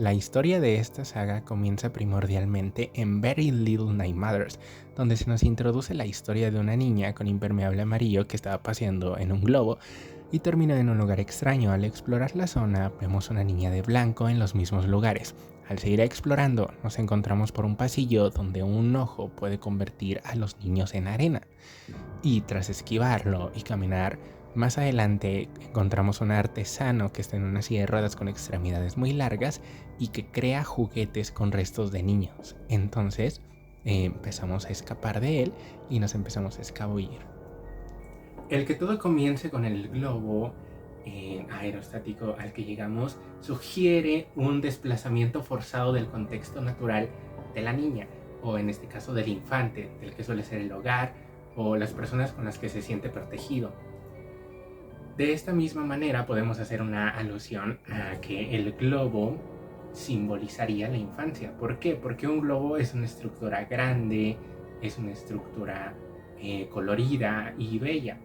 La historia de esta saga comienza primordialmente en Very Little Nightmares, donde se nos introduce la historia de una niña con impermeable amarillo que estaba paseando en un globo y termina en un lugar extraño. Al explorar la zona, vemos una niña de blanco en los mismos lugares. Al seguir explorando, nos encontramos por un pasillo donde un ojo puede convertir a los niños en arena. Y tras esquivarlo y caminar más adelante, encontramos un artesano que está en una silla de ruedas con extremidades muy largas y que crea juguetes con restos de niños. Entonces empezamos a escapar de él y nos empezamos a escabullir. El que todo comience con el globo aerostático al que llegamos sugiere un desplazamiento forzado del contexto natural de la niña, o en este caso del infante, del que suele ser el hogar o las personas con las que se siente protegido. De esta misma manera podemos hacer una alusión a que el globo simbolizaría la infancia. ¿Por qué? Porque un globo es una estructura grande, es una estructura colorida y bella.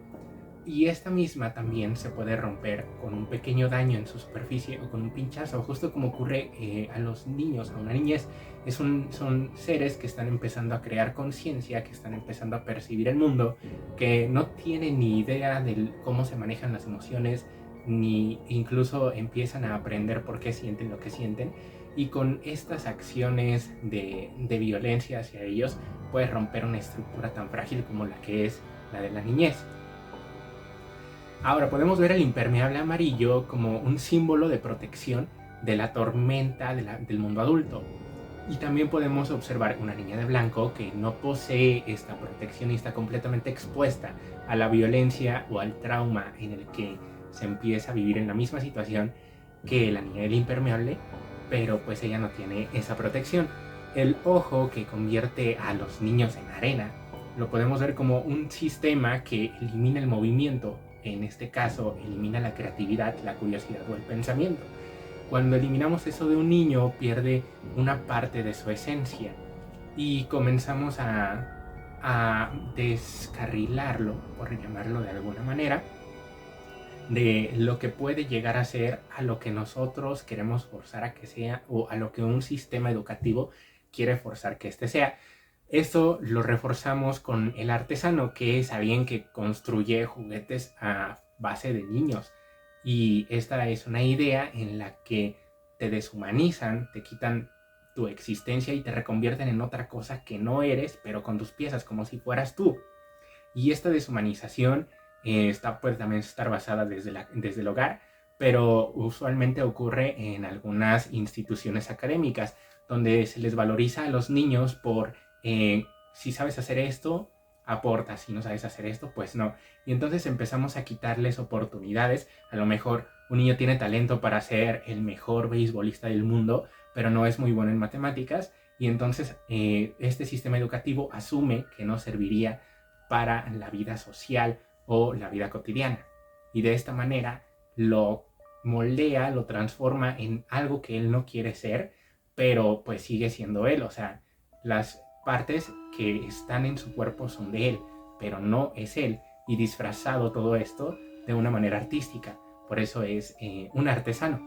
Y esta misma también se puede romper con un pequeño daño en su superficie o con un pinchazo, justo como ocurre a los niños, a una niñez. Son seres que están empezando a crear conciencia, que están empezando a percibir el mundo, que no tienen ni idea de cómo se manejan las emociones, ni incluso empiezan a aprender por qué sienten lo que sienten. Y con estas acciones de violencia hacia ellos, puede romper una estructura tan frágil como la que es la de la niñez. Ahora podemos ver el impermeable amarillo como un símbolo de protección de la tormenta del mundo adulto. Y también podemos observar una niña de blanco que no posee esta protección y está completamente expuesta a la violencia o al trauma en el que se empieza a vivir en la misma situación que la niña del impermeable, pero pues ella no tiene esa protección. El ojo que convierte a los niños en arena lo podemos ver como un sistema que elimina el movimiento. En este caso, elimina la creatividad, la curiosidad o el pensamiento. Cuando eliminamos eso de un niño, pierde una parte de su esencia y comenzamos a descarrilarlo, por llamarlo de alguna manera, de lo que puede llegar a ser a lo que nosotros queremos forzar a que sea, o a lo que un sistema educativo quiere forzar que este sea. Esto lo reforzamos con el artesano, que es alguien que construye juguetes a base de niños. Y esta es una idea en la que te deshumanizan, te quitan tu existencia y te reconvierten en otra cosa que no eres, pero con tus piezas, como si fueras tú. Y esta deshumanización puede también estar basada desde el hogar, pero usualmente ocurre en algunas instituciones académicas, donde se les valoriza a los niños por si sabes hacer esto, aporta, si no sabes hacer esto, pues no. Y entonces empezamos a quitarles oportunidades. A lo mejor un niño tiene talento para ser el mejor beisbolista del mundo, pero no es muy bueno en matemáticas, y entonces este sistema educativo asume que no serviría para la vida social o la vida cotidiana. Y de esta manera lo moldea, lo transforma en algo que él no quiere ser, pero pues sigue siendo él. O sea, las partes que están en su cuerpo son de él, pero no es él, y disfrazado todo esto de una manera artística. Por eso es un artesano.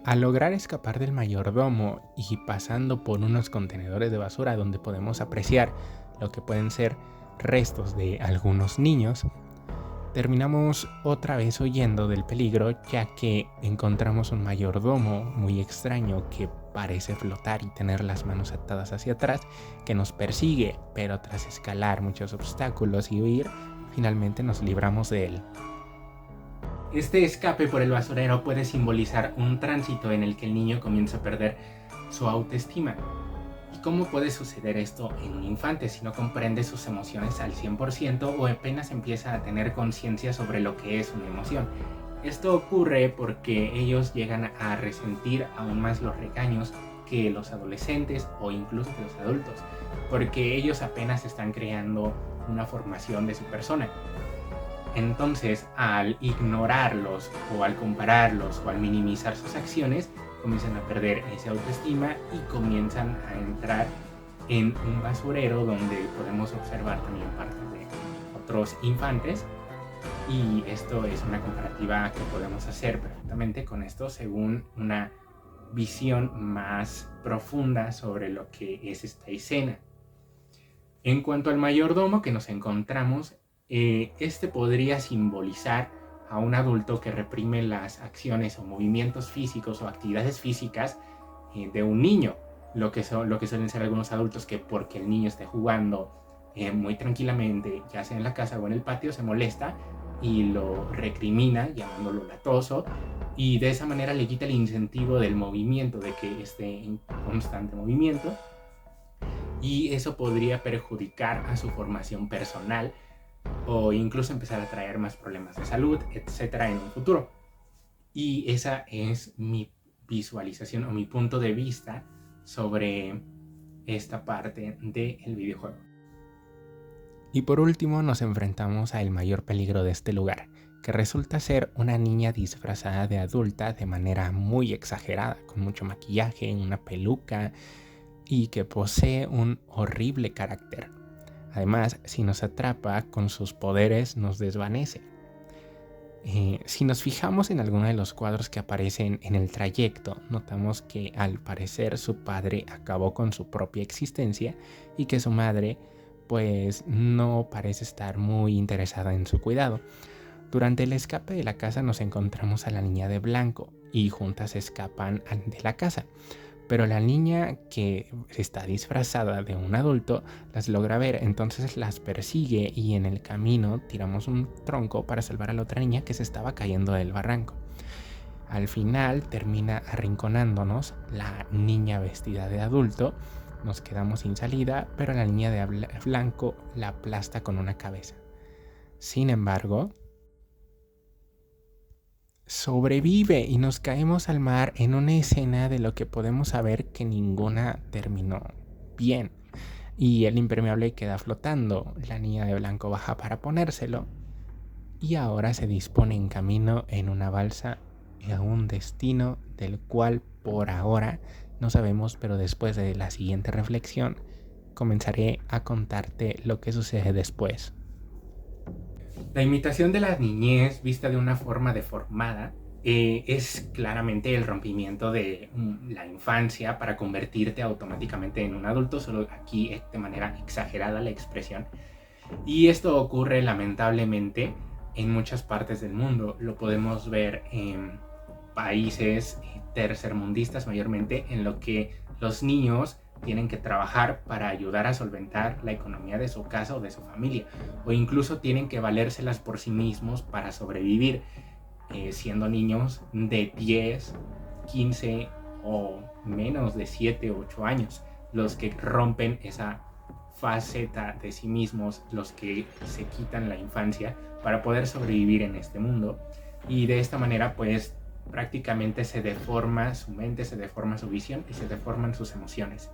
Al lograr escapar del mayordomo y pasando por unos contenedores de basura donde podemos apreciar lo que pueden ser restos de algunos niños, terminamos otra vez huyendo del peligro, ya que encontramos un mayordomo muy extraño que parece flotar y tener las manos atadas hacia atrás, que nos persigue, pero tras escalar muchos obstáculos y huir, finalmente nos libramos de él. Este escape por el basurero puede simbolizar un tránsito en el que el niño comienza a perder su autoestima. ¿Y cómo puede suceder esto en un infante si no comprende sus emociones al 100% o apenas empieza a tener conciencia sobre lo que es una emoción? Esto ocurre porque ellos llegan a resentir aún más los regaños que los adolescentes o incluso que los adultos, porque ellos apenas están creando una formación de su persona. Entonces, al ignorarlos o al compararlos o al minimizar sus acciones, comienzan a perder esa autoestima y comienzan a entrar en un basurero donde podemos observar también partes de otros infantes. Y esto es una comparativa que podemos hacer perfectamente con esto según una visión más profunda sobre lo que es esta escena. En cuanto al mayordomo que nos encontramos, este podría simbolizar a un adulto que reprime las acciones o movimientos físicos o actividades físicas de un niño, lo que suelen ser algunos adultos que porque el niño esté jugando muy tranquilamente, ya sea en la casa o en el patio, se molesta y lo recrimina llamándolo latoso, y de esa manera le quita el incentivo del movimiento, de que esté en constante movimiento, y eso podría perjudicar a su formación personal o incluso empezar a traer más problemas de salud, etcétera, en un futuro. Y esa es mi visualización o mi punto de vista sobre esta parte del videojuego. Y por último nos enfrentamos al mayor peligro de este lugar, que resulta ser una niña disfrazada de adulta de manera muy exagerada, con mucho maquillaje, una peluca, y que posee un horrible carácter. Además, si nos atrapa con sus poderes, nos desvanece. Si nos fijamos en alguno de los cuadros que aparecen en el trayecto, notamos que al parecer su padre acabó con su propia existencia y que su madre pues no parece estar muy interesada en su cuidado. Durante el escape de la casa nos encontramos a la niña de blanco y juntas escapan de la casa. Pero la niña que está disfrazada de un adulto las logra ver, entonces las persigue y en el camino tiramos un tronco para salvar a la otra niña que se estaba cayendo del barranco. Al final termina arrinconándonos la niña vestida de adulto, nos quedamos sin salida, pero la niña de blanco la aplasta con una cabeza. Sin embargo, sobrevive y nos caemos al mar en una escena de lo que podemos saber que ninguna terminó bien. Y el impermeable queda flotando. La niña de blanco baja para ponérselo y ahora se dispone en camino en una balsa a un destino del cual por ahora no sabemos, pero después de la siguiente reflexión comenzaré a contarte lo que sucede después. La imitación de la niñez vista de una forma deformada es claramente el rompimiento de la infancia para convertirte automáticamente en un adulto, solo aquí es de manera exagerada la expresión. Y esto ocurre lamentablemente en muchas partes del mundo. Lo podemos ver en países tercermundistas mayormente, en lo que los niños tienen que trabajar para ayudar a solventar la economía de su casa o de su familia, o incluso tienen que valérselas por sí mismos para sobrevivir, siendo niños de 10, 15 o menos de 7 u 8 años, los que rompen esa faceta de sí mismos, los que se quitan la infancia para poder sobrevivir en este mundo. Y de esta manera pues prácticamente se deforma su mente, se deforma su visión y se deforman sus emociones,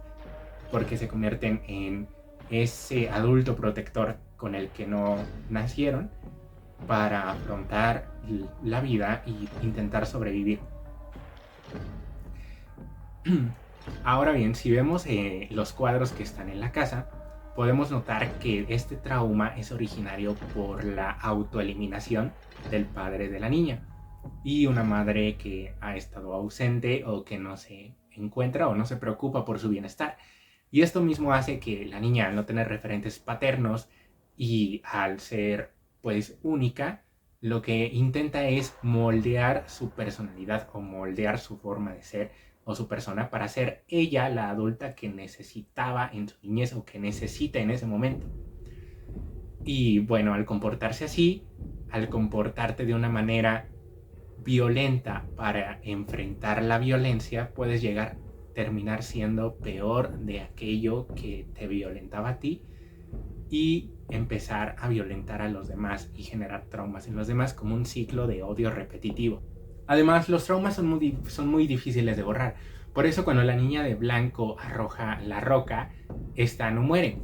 porque se convierten en ese adulto protector con el que no nacieron para afrontar la vida e intentar sobrevivir. Ahora bien, si vemos los cuadros que están en la casa, podemos notar que este trauma es originario por la autoeliminación del padre de la niña y una madre que ha estado ausente o que no se encuentra o no se preocupa por su bienestar. Y esto mismo hace que la niña, al no tener referentes paternos y al ser pues única, lo que intenta es moldear su personalidad o moldear su forma de ser o su persona para ser ella la adulta que necesitaba en su niñez o que necesita en ese momento. Y bueno, al comportarse así, al comportarte de una manera violenta para enfrentar la violencia, puedes llegar a terminar siendo peor de aquello que te violentaba a ti y empezar a violentar a los demás y generar traumas en los demás, como un ciclo de odio repetitivo. Además, los traumas son muy difíciles de borrar. Por eso cuando la niña de blanco arroja la roca, esta no muere,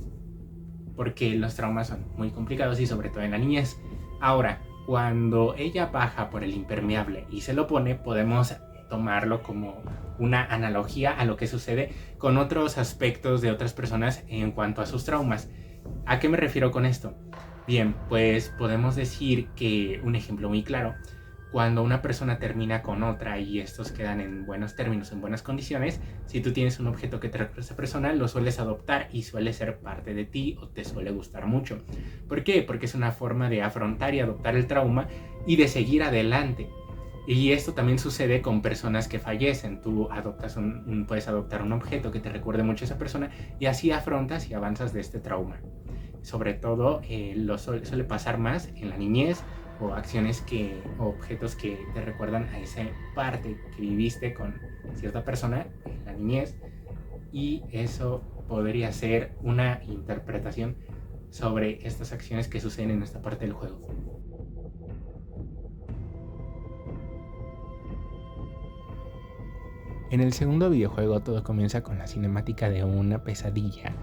porque los traumas son muy complicados y sobre todo en la niñez. Ahora, cuando ella baja por el impermeable y se lo pone, podemos tomarlo como una analogía a lo que sucede con otros aspectos de otras personas en cuanto a sus traumas. ¿A qué me refiero con esto? Bien, pues podemos decir que un ejemplo muy claro, cuando una persona termina con otra y estos quedan en buenos términos, en buenas condiciones, si tú tienes un objeto que te recuerda a esa persona, lo sueles adoptar y suele ser parte de ti o te suele gustar mucho. ¿Por qué? Porque es una forma de afrontar y adoptar el trauma y de seguir adelante. Y esto también sucede con personas que fallecen. Tú adoptas puedes adoptar un objeto que te recuerde mucho a esa persona y así afrontas y avanzas de este trauma. Sobre todo suele pasar más en la niñez o o objetos que te recuerdan a esa parte que viviste con cierta persona en la niñez, y eso podría ser una interpretación sobre estas acciones que suceden en esta parte del juego. En el segundo videojuego todo comienza con la cinemática de una pesadilla,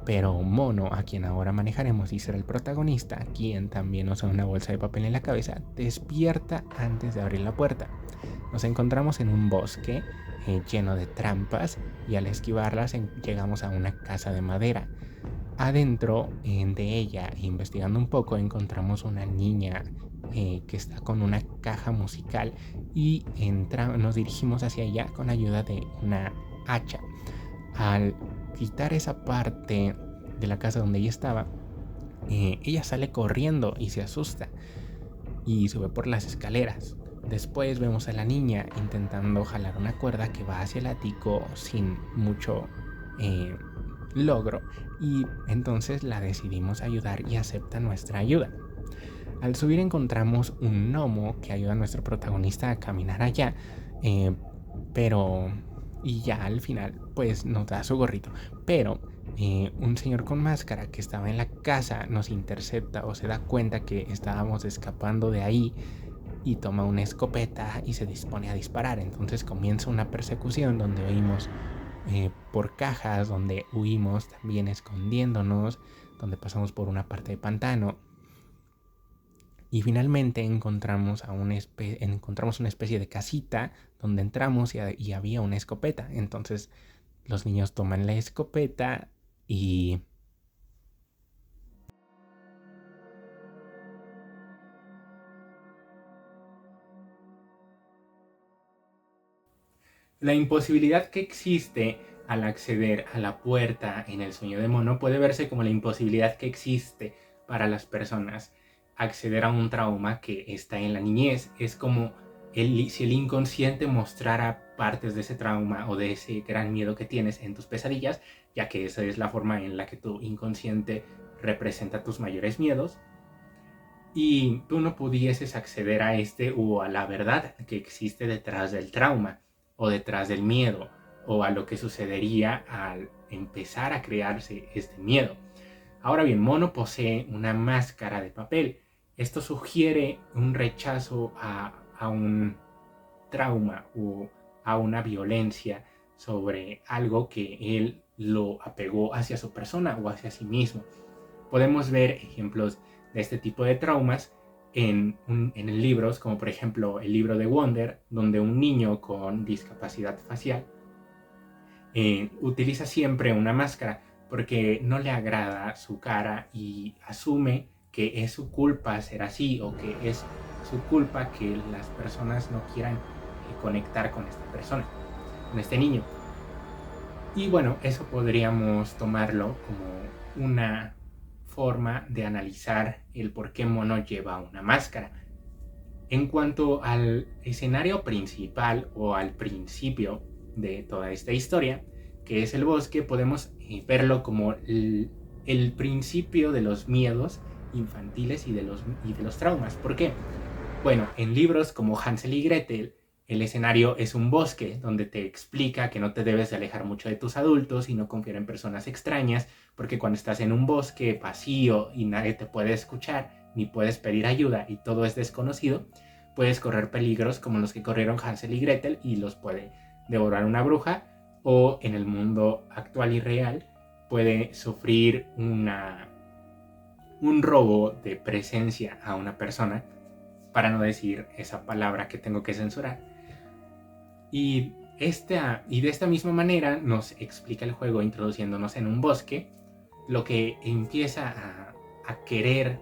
pero Mono, a quien ahora manejaremos y será el protagonista, quien también usa una bolsa de papel en la cabeza, despierta antes de abrir la puerta. Nos encontramos en un bosque lleno de trampas y al esquivarlas llegamos a una casa de madera. Adentro de ella, investigando un poco, encontramos una niña que está con una caja musical y nos dirigimos hacia ella con ayuda de una hacha. Al quitar esa parte de la casa donde ella estaba, ella sale corriendo y se asusta y sube por las escaleras. Después vemos a la niña intentando jalar una cuerda que va hacia el ático sin mucho logro, y entonces la decidimos ayudar y acepta nuestra ayuda. Al subir encontramos un gnomo que ayuda a nuestro protagonista a caminar allá, y ya al final pues nos da su gorrito, pero un señor con máscara que estaba en la casa nos intercepta o se da cuenta que estábamos escapando de ahí y toma una escopeta y se dispone a disparar. Entonces comienza una persecución donde oímos por cajas, donde huimos también escondiéndonos, donde pasamos por una parte de pantano y finalmente encontramos una especie de casita donde entramos y había una escopeta. Entonces los niños toman la escopeta y la imposibilidad que existe al acceder a la puerta en el sueño de Mono puede verse como la imposibilidad que existe para las personas acceder a un trauma que está en la niñez. Es como si el inconsciente mostrara partes de ese trauma o de ese gran miedo que tienes en tus pesadillas, ya que esa es la forma en la que tu inconsciente representa tus mayores miedos, y tú no pudieses acceder a o a la verdad que existe detrás del trauma o detrás del miedo o a lo que sucedería al empezar a crearse este miedo. Ahora bien, Mono posee una máscara de papel. Esto sugiere un rechazo a un trauma o a una violencia sobre algo que él lo apegó hacia su persona o hacia sí mismo. Podemos ver ejemplos de este tipo de traumas en libros, como por ejemplo el libro de Wonder, donde un niño con discapacidad facial utiliza siempre una máscara porque no le agrada su cara y asume que es su culpa ser así, o que es su culpa que las personas no quieran conectar con esta persona, con este niño. Y bueno, eso podríamos tomarlo como una forma de analizar el por qué Mono lleva una máscara. En cuanto al escenario principal o al principio de toda esta historia, que es el bosque, podemos verlo como el principio de los miedos infantiles y de los traumas. ¿Por qué? Bueno, en libros como Hansel y Gretel, el escenario es un bosque donde te explica que no te debes de alejar mucho de tus adultos y no confiar en personas extrañas, porque cuando estás en un bosque vacío y nadie te puede escuchar ni puedes pedir ayuda y todo es desconocido, puedes correr peligros como los que corrieron Hansel y Gretel y los puede devorar una bruja, o en el mundo actual y real puede sufrir un robo de presencia a una persona, para no decir esa palabra que tengo que censurar. Y de esta misma manera nos explica el juego introduciéndonos en un bosque, lo que empieza a querer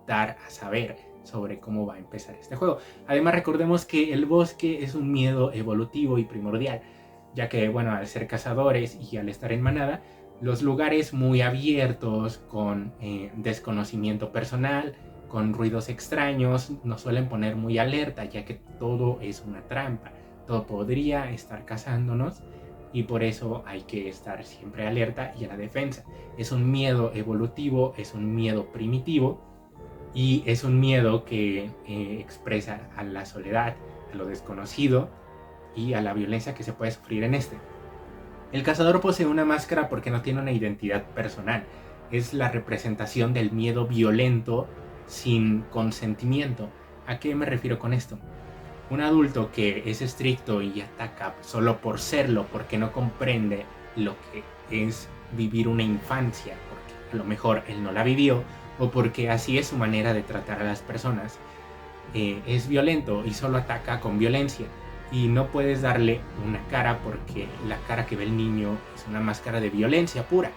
dar a saber sobre cómo va a empezar este juego. Además, recordemos que el bosque es un miedo evolutivo y primordial, ya que, bueno, al ser cazadores y al estar en manada, los lugares muy abiertos, con desconocimiento personal, con ruidos extraños, nos suelen poner muy alerta, ya que todo es una trampa, todo podría estar cazándonos, y por eso hay que estar siempre alerta y a la defensa. Es un miedo evolutivo, es un miedo primitivo, y es un miedo que expresa a la soledad, a lo desconocido y a la violencia que se puede sufrir en este. El cazador posee una máscara porque no tiene una identidad personal. Es la representación del miedo violento sin consentimiento. ¿A qué me refiero con esto? Un adulto que es estricto y ataca solo por serlo, porque no comprende lo que es vivir una infancia, porque a lo mejor él no la vivió, o porque así es su manera de tratar a las personas, es violento y solo ataca con violencia. Y no puedes darle una cara porque la cara que ve el niño es una máscara de violencia pura.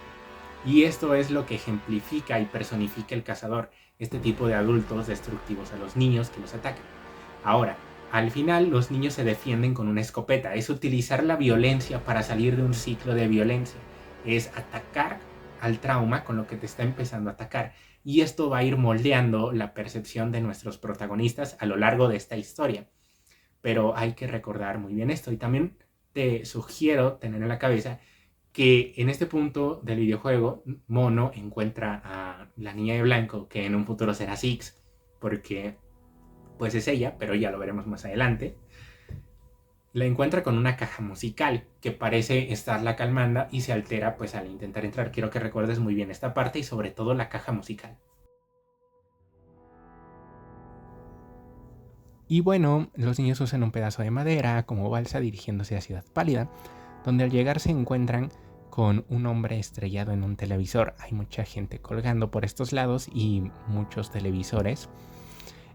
Y esto es lo que ejemplifica y personifica el cazador, este tipo de adultos destructivos a los niños que los atacan. Ahora, al final los niños se defienden con una escopeta. Es utilizar la violencia para salir de un ciclo de violencia. Es atacar al trauma con lo que te está empezando a atacar. Y esto va a ir moldeando la percepción de nuestros protagonistas a lo largo de esta historia. Pero hay que recordar muy bien esto. Y también te sugiero tener en la cabeza que en este punto del videojuego, Mono encuentra a la niña de blanco, que en un futuro será Six, porque pues es ella, pero ya lo veremos más adelante. La encuentra con una caja musical que parece estarla calmando y se altera pues al intentar entrar. Quiero que recuerdes muy bien esta parte y sobre todo la caja musical. Y bueno, los niños usan un pedazo de madera como balsa dirigiéndose a Ciudad Pálida, donde al llegar se encuentran con un hombre estrellado en un televisor. Hay mucha gente colgando por estos lados y muchos televisores.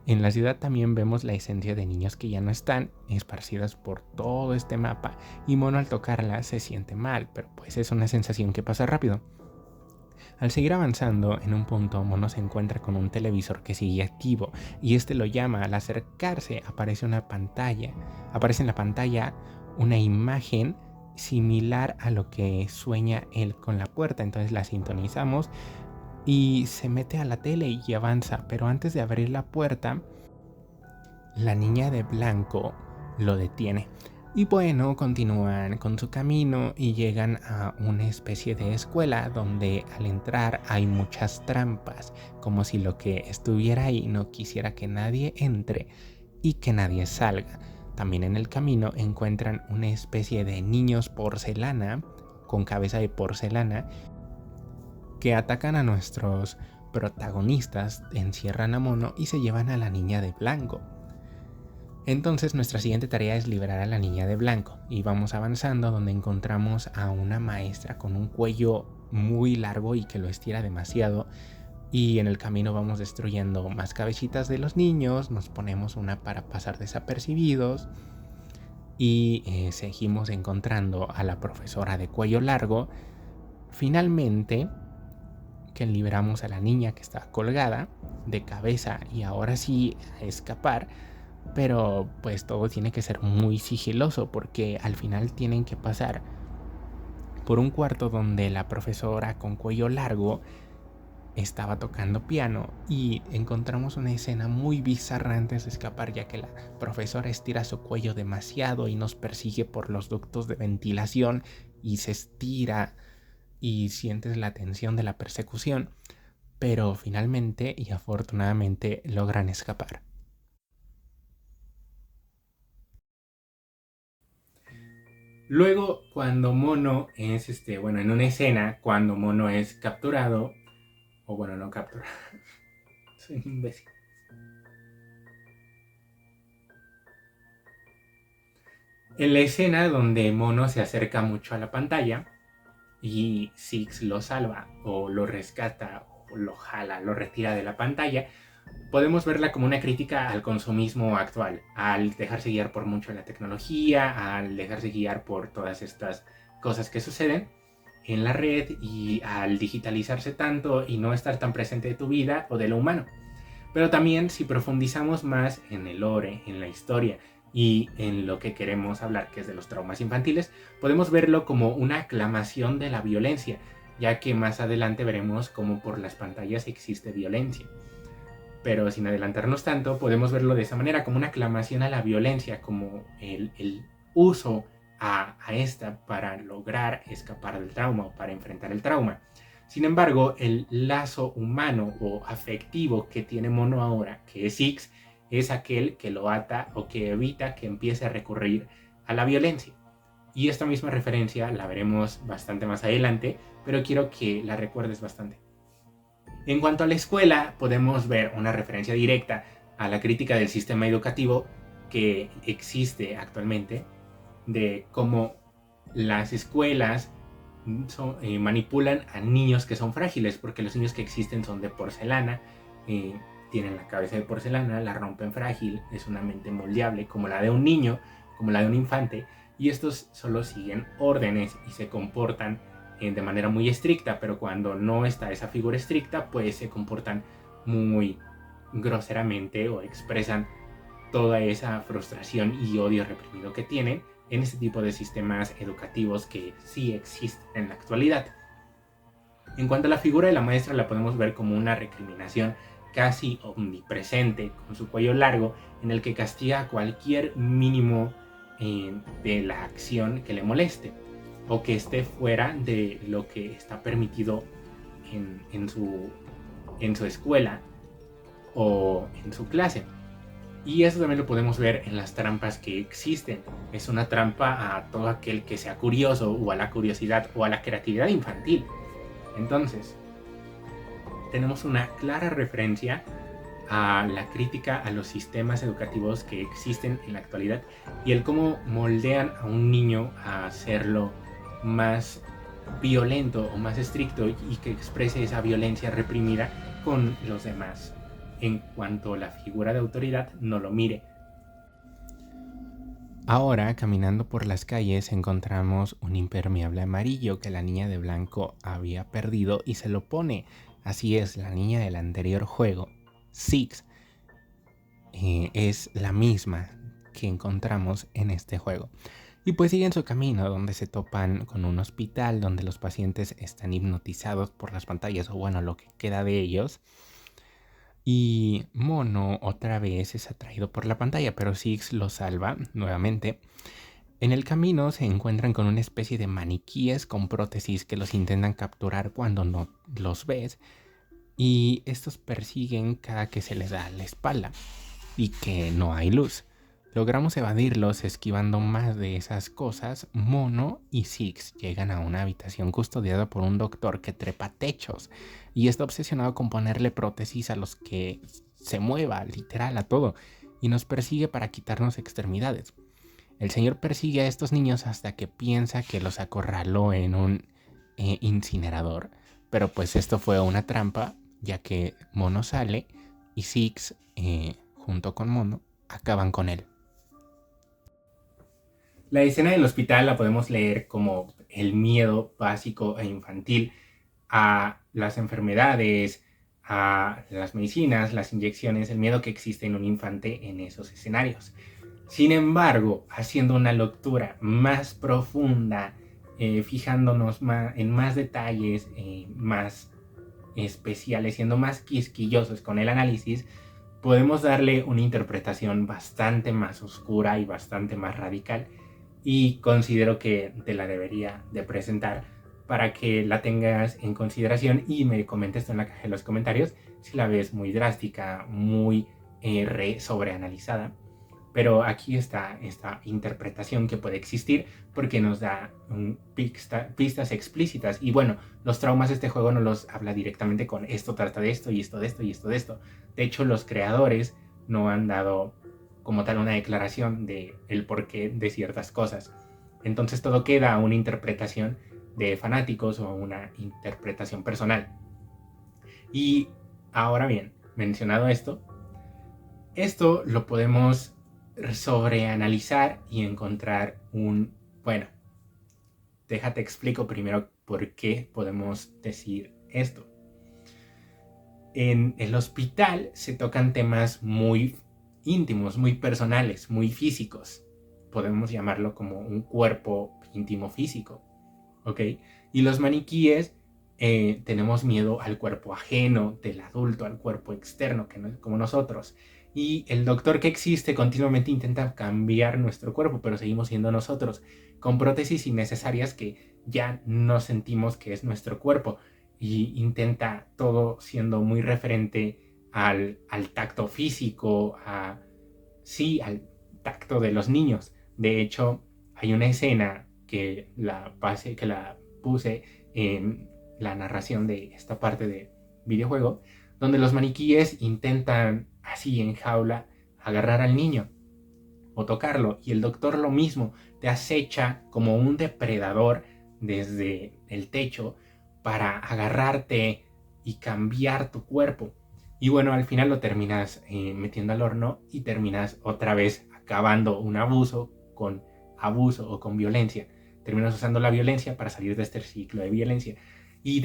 En la ciudad también vemos la esencia de niños que ya no están, esparcidas por todo este mapa, y Mono al tocarla se siente mal, pero pues es una sensación que pasa rápido. Al seguir avanzando, en un punto Mono se encuentra con un televisor que sigue activo, y este lo llama. Al acercarse aparece en la pantalla una imagen similar a lo que sueña él con la puerta. Entonces la sintonizamos y se mete a la tele y avanza, pero antes de abrir la puerta, la niña de blanco lo detiene. Y bueno, continúan con su camino y llegan a una especie de escuela donde al entrar hay muchas trampas, como si lo que estuviera ahí no quisiera que nadie entre y que nadie salga. También en el camino encuentran una especie de niños porcelana, con cabeza de porcelana, que atacan a nuestros protagonistas, encierran a Mono y se llevan a la niña de blanco. Entonces nuestra siguiente tarea es liberar a la niña de blanco, y vamos avanzando donde encontramos a una maestra con un cuello muy largo y que lo estira demasiado, y en el camino vamos destruyendo más cabecitas de los niños, nos ponemos una para pasar desapercibidos y seguimos encontrando a la profesora de cuello largo. Finalmente que liberamos a la niña que está colgada de cabeza y ahora sí a escapar, pero pues todo tiene que ser muy sigiloso porque al final tienen que pasar por un cuarto donde la profesora con cuello largo estaba tocando piano, y encontramos una escena muy bizarra antes de escapar, ya que la profesora estira su cuello demasiado y nos persigue por los ductos de ventilación y se estira y sientes la tensión de la persecución, pero finalmente y afortunadamente logran escapar. Luego, cuando Mono es, en una escena, cuando Mono es capturado, o bueno, no capturado, soy un imbécil. En la escena donde Mono se acerca mucho a la pantalla y Six lo salva o lo rescata o lo jala, lo retira de la pantalla, podemos verla como una crítica al consumismo actual, al dejarse guiar por mucho la tecnología, al dejarse guiar por todas estas cosas que suceden en la red y al digitalizarse tanto y no estar tan presente de tu vida o de lo humano. Pero también si profundizamos más en el lore, en la historia y en lo que queremos hablar, que es de los traumas infantiles, podemos verlo como una aclamación de la violencia, ya que más adelante veremos cómo por las pantallas existe violencia. Pero sin adelantarnos tanto, podemos verlo de esa manera, como una aclamación a la violencia, como el uso a esta para lograr escapar del trauma o para enfrentar el trauma. Sin embargo, el lazo humano o afectivo que tiene Mono ahora, que es Six, es aquel que lo ata o que evita que empiece a recurrir a la violencia. Y esta misma referencia la veremos bastante más adelante, pero quiero que la recuerdes bastante. En cuanto a la escuela, podemos ver una referencia directa a la crítica del sistema educativo que existe actualmente, de cómo las escuelas manipulan a niños que son frágiles, porque los niños que existen son de porcelana, tienen la cabeza de porcelana, la rompen frágil, es una mente moldeable como la de un niño, como la de un infante, y estos solo siguen órdenes y se comportan de manera muy estricta, pero cuando no está esa figura estricta, pues se comportan muy groseramente o expresan toda esa frustración y odio reprimido que tienen en este tipo de sistemas educativos que sí existen en la actualidad. En cuanto a la figura de la maestra, la podemos ver como una recriminación casi omnipresente, con su cuello largo, en el que castiga cualquier mínimo de la acción que le moleste o que esté fuera de lo que está permitido en su escuela o en su clase. Y eso también lo podemos ver en las trampas que existen. Es una trampa a todo aquel que sea curioso, o a la curiosidad, o a la creatividad infantil. Entonces, tenemos una clara referencia a la crítica a los sistemas educativos que existen en la actualidad y el cómo moldean a un niño a hacerlo más violento o más estricto y que exprese esa violencia reprimida con los demás, en cuanto la figura de autoridad no lo mire. Ahora, caminando por las calles, encontramos un impermeable amarillo que la niña de blanco había perdido y se lo pone. Así es, la niña del anterior juego, Six, es la misma que encontramos en este juego. Y pues siguen su camino, donde se topan con un hospital donde los pacientes están hipnotizados por las pantallas, o bueno, lo que queda de ellos. Y Mono otra vez es atraído por la pantalla, pero Six lo salva nuevamente. En el camino se encuentran con una especie de maniquíes con prótesis que los intentan capturar cuando no los ves. Y estos persiguen cada que se les da la espalda y que no hay luz. Logramos evadirlos esquivando más de esas cosas. Mono y Six llegan a una habitación custodiada por un doctor que trepa techos y está obsesionado con ponerle prótesis a los que se mueva, literal, a todo, y nos persigue para quitarnos extremidades. El señor persigue a estos niños hasta que piensa que los acorraló en un incinerador, pero pues esto fue una trampa, ya que Mono sale y Six, junto con Mono, acaban con él. La escena del hospital la podemos leer como el miedo básico e infantil a las enfermedades, a las medicinas, las inyecciones, el miedo que existe en un infante en esos escenarios. Sin embargo, haciendo una lectura más profunda, fijándonos en más detalles, más especiales, siendo más quisquillosos con el análisis, podemos darle una interpretación bastante más oscura y bastante más radical, y considero que te la debería de presentar para que la tengas en consideración y me comentes en la caja de los comentarios si la ves muy drástica, muy sobreanalizada. Pero aquí está esta interpretación que puede existir porque nos da pistas explícitas. Y bueno, los traumas de este juego no los habla directamente con esto trata de esto y esto de esto y esto de esto. De hecho, los creadores no han dado como tal una declaración de el porqué de ciertas cosas. Entonces todo queda a una interpretación de fanáticos o una interpretación personal. Y ahora bien, mencionado esto lo podemos sobreanalizar y encontrar bueno, déjate explico primero por qué podemos decir esto. En el hospital se tocan temas muy íntimos, muy personales, muy físicos. Podemos llamarlo como un cuerpo íntimo físico, ¿ok? Y los maniquíes tenemos miedo al cuerpo ajeno del adulto, al cuerpo externo, que no es como nosotros. Y el doctor que existe continuamente intenta cambiar nuestro cuerpo, pero seguimos siendo nosotros, con prótesis innecesarias que ya no sentimos que es nuestro cuerpo. Y intenta todo siendo muy referente al tacto físico, sí, al tacto de los niños. De hecho, hay una escena que la puse en la narración de esta parte de videojuego, donde los maniquíes intentan, así en jaula, agarrar al niño o tocarlo, y el doctor lo mismo, te acecha como un depredador desde el techo para agarrarte y cambiar tu cuerpo. Y bueno, al final lo terminas metiendo al horno y terminas otra vez acabando un abuso o con violencia. Terminas usando la violencia para salir de este ciclo de violencia. Y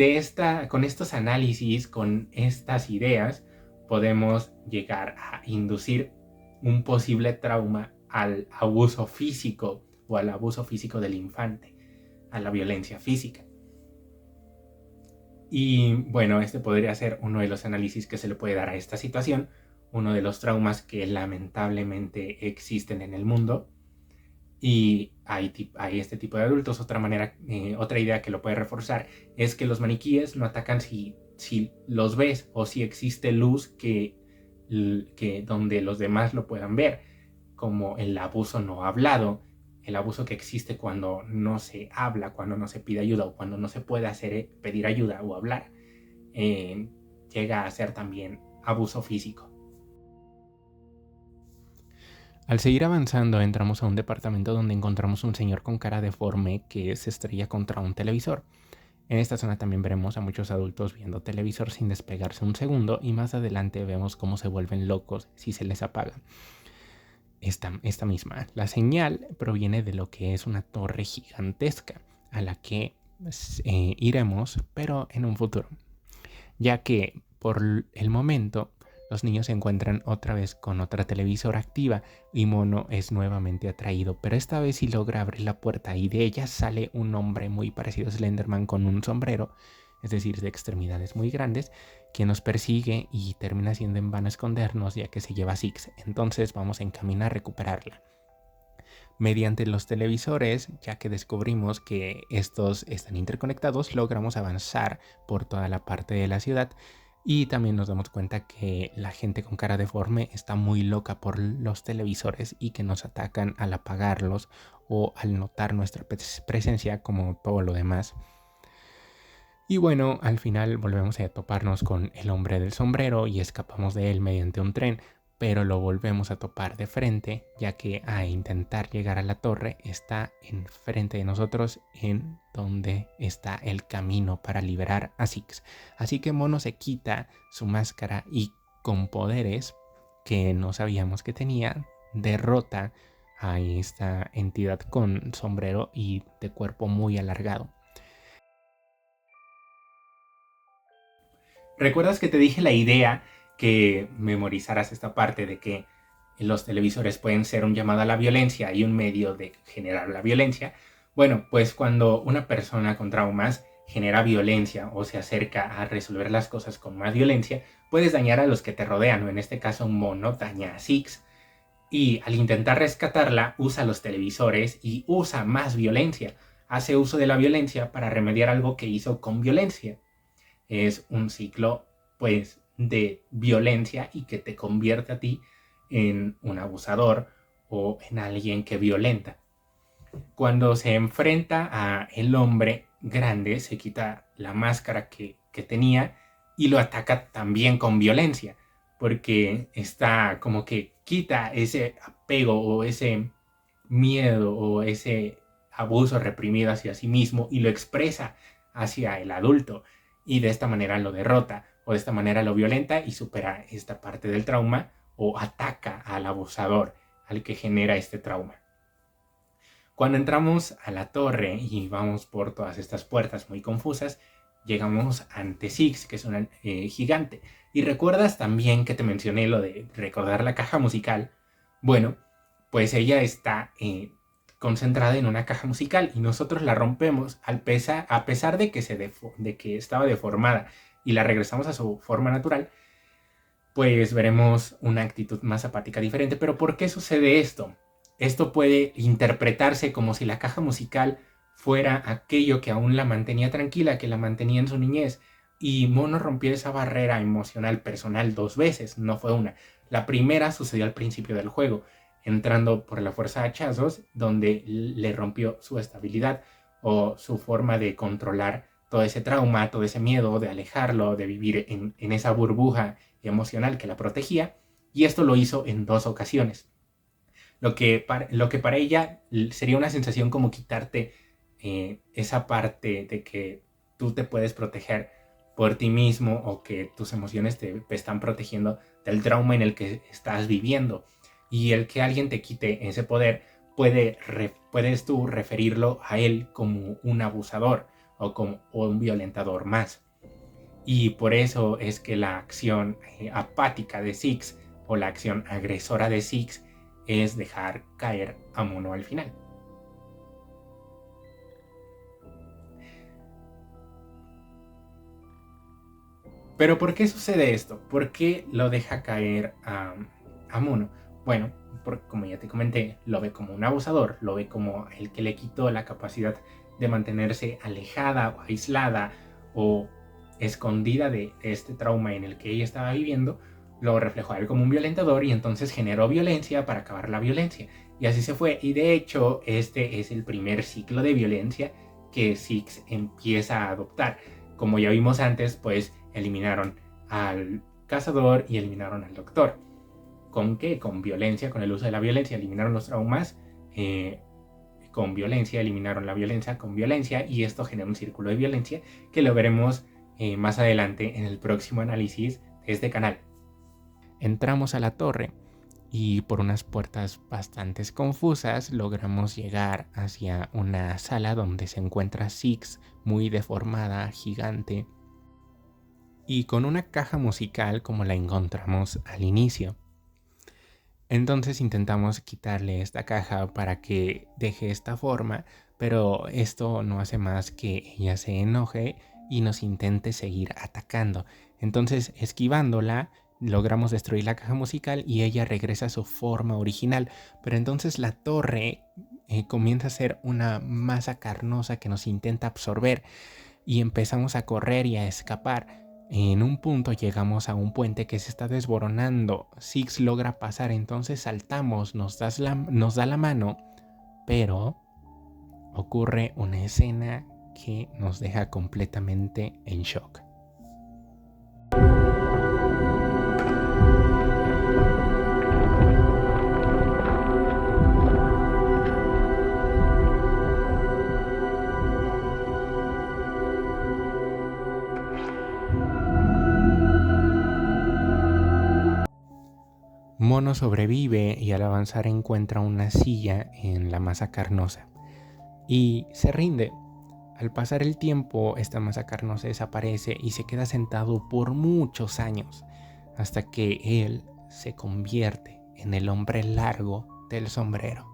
con estos análisis, con estas ideas, podemos llegar a inducir un posible trauma al abuso físico o al abuso físico del infante, a la violencia física. Y bueno, este podría ser uno de los análisis que se le puede dar a esta situación, uno de los traumas que lamentablemente existen en el mundo. Y hay este tipo de adultos. Otra idea que lo puede reforzar es que los maniquíes no atacan si los ves o si existe luz que donde los demás lo puedan ver, como el abuso no hablado, el abuso que existe cuando no se habla, cuando no se pide ayuda o cuando no se puede pedir ayuda o hablar, llega a ser también abuso físico. Al seguir avanzando, entramos a un departamento donde encontramos un señor con cara deforme que se estrella contra un televisor. En esta zona también veremos a muchos adultos viendo televisor sin despegarse un segundo, y más adelante vemos cómo se vuelven locos si se les apaga. Esta misma. La señal proviene de lo que es una torre gigantesca a la que iremos, pero en un futuro, ya que por el momento los niños se encuentran otra vez con otra televisora activa y Mono es nuevamente atraído, pero esta vez sí logra abrir la puerta y de ella sale un hombre muy parecido a Slenderman con un sombrero, es decir, de extremidades muy grandes, quien nos persigue y termina siendo en vano escondernos ya que se lleva a Six. Entonces vamos en camino a recuperarla. Mediante los televisores, ya que descubrimos que estos están interconectados, logramos avanzar por toda la parte de la ciudad. Y también nos damos cuenta que la gente con cara deforme está muy loca por los televisores y que nos atacan al apagarlos o al notar nuestra presencia, como todo lo demás. Y bueno, al final volvemos a toparnos con el hombre del sombrero y escapamos de él mediante un tren, pero lo volvemos a topar de frente, ya que a intentar llegar a la torre está enfrente de nosotros, en donde está el camino para liberar a Six. Así que Mono se quita su máscara y con poderes que no sabíamos que tenía, derrota a esta entidad con sombrero y de cuerpo muy alargado. ¿Recuerdas que te dije la idea que memorizaras esta parte de que los televisores pueden ser un llamado a la violencia y un medio de generar la violencia? Bueno, pues cuando una persona con traumas genera violencia o se acerca a resolver las cosas con más violencia, puedes dañar a los que te rodean, o en este caso un Mono daña a Six. Y al intentar rescatarla, usa los televisores y usa más violencia. Hace uso de la violencia para remediar algo que hizo con violencia. Es un ciclo, pues, de violencia y que te convierte a ti en un abusador o en alguien que violenta. Cuando se enfrenta a el hombre grande, se quita la máscara que tenía y lo ataca también con violencia, porque está como que quita ese apego o ese miedo o ese abuso reprimido hacia sí mismo y lo expresa hacia el adulto, y de esta manera lo derrota o de esta manera lo violenta y supera esta parte del trauma o ataca al abusador, al que genera este trauma. Cuando entramos a la torre y vamos por todas estas puertas muy confusas, llegamos ante Six, que es una gigante, Y recuerdas también que te mencioné lo de recordar la caja musical. Bueno, pues ella está concentrada en una caja musical y nosotros la rompemos a pesar de que estaba deformada y la regresamos a su forma natural, pues veremos una actitud más apática diferente. Pero ¿por qué sucede esto? Esto puede interpretarse como si la caja musical fuera aquello que aún la mantenía tranquila, que la mantenía en su niñez. Y Mono rompió esa barrera emocional personal 2 veces, no fue una. La primera sucedió al principio del juego, entrando por la fuerza de hachazos, donde le rompió su estabilidad o su forma de controlar todo ese trauma, todo ese miedo, de alejarlo, de vivir en esa burbuja emocional que la protegía. Y esto lo hizo en 2 ocasiones. Lo que para ella sería una sensación como quitarte esa parte de que tú te puedes proteger por ti mismo o que tus emociones te están protegiendo del trauma en el que estás viviendo. Y el que alguien te quite ese poder, puedes tú referirlo a él como un abusador o como un violentador más. Y por eso es que la acción apática de Six o la acción agresora de Six es dejar caer a Mono al final. Pero ¿por qué sucede esto? ¿Por qué lo deja caer a Mono? Bueno, porque como ya te comenté, lo ve como un abusador, lo ve como el que le quitó la capacidad de mantenerse alejada o aislada o escondida de este trauma en el que ella estaba viviendo. Lo reflejó a él como un violentador y entonces generó violencia para acabar la violencia. Y así se fue. Y de hecho, este es el primer ciclo de violencia que Six empieza a adoptar. Como ya vimos antes, pues eliminaron al cazador y eliminaron al doctor. ¿Con qué? Con violencia, con el uso de la violencia. Eliminaron los traumas con violencia, eliminaron la violencia con violencia, y esto genera un círculo de violencia que lo veremos más adelante en el próximo análisis de este canal. Entramos a la torre y por unas puertas bastante confusas logramos llegar hacia una sala donde se encuentra Six, muy deformada, gigante, y con una caja musical como la encontramos al inicio. Entonces intentamos quitarle esta caja para que deje esta forma, pero esto no hace más que ella se enoje y nos intente seguir atacando. Entonces, esquivándola, logramos destruir la caja musical y ella regresa a su forma original. Pero entonces la torre comienza a ser una masa carnosa que nos intenta absorber y empezamos a correr y a escapar. En un punto llegamos a un puente que se está desboronando. Six logra pasar, entonces saltamos, nos da la mano, pero ocurre una escena que nos deja completamente en shock. Mono sobrevive y al avanzar encuentra una silla en la masa carnosa y se rinde. Al pasar el tiempo, esta masa carnosa desaparece y se queda sentado por muchos años hasta que él se convierte en el hombre largo del sombrero.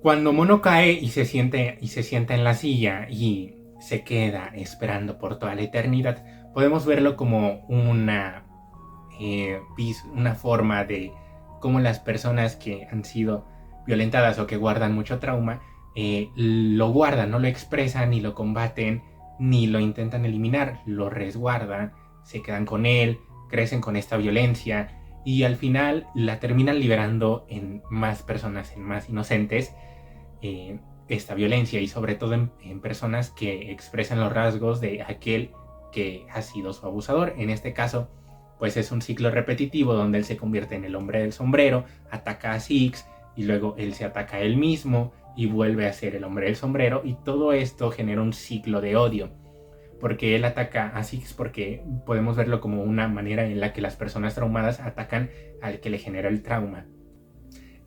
Cuando Mono cae y se sienta en la silla y se queda esperando por toda la eternidad, podemos verlo como una forma de cómo las personas que han sido violentadas o que guardan mucho trauma lo guardan, no lo expresan, ni lo combaten, ni lo intentan eliminar, lo resguardan, se quedan con él, crecen con esta violencia y al final la terminan liberando en más personas, en más inocentes, esta violencia, y sobre todo en personas que expresan los rasgos de aquel que ha sido su abusador. En este caso, pues es un ciclo repetitivo donde él se convierte en el hombre del sombrero, ataca a Six y luego él se ataca a él mismo y vuelve a ser el hombre del sombrero, y todo esto genera un ciclo de odio. Porque él ataca a Six, porque podemos verlo como una manera en la que las personas traumadas atacan al que le genera el trauma.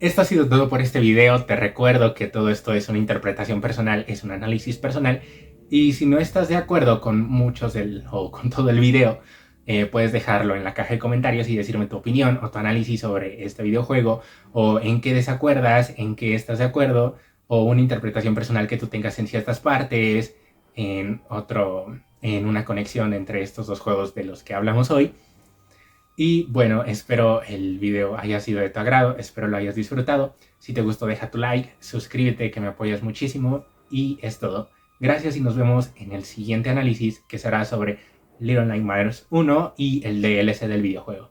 Esto ha sido todo por este video. Te recuerdo que todo esto es una interpretación personal, es un análisis personal, y si no estás de acuerdo con o con todo el video, puedes dejarlo en la caja de comentarios y decirme tu opinión o tu análisis sobre este videojuego, o en qué desacuerdas, en qué estás de acuerdo, o una interpretación personal que tú tengas en ciertas partes, en una conexión entre estos dos juegos de los que hablamos hoy. Y bueno, espero el video haya sido de tu agrado, espero lo hayas disfrutado. Si te gustó, deja tu like, suscríbete, que me apoyas muchísimo, y es todo. Gracias y nos vemos en el siguiente análisis, que será sobre Little Nightmares 1 y el DLC del videojuego.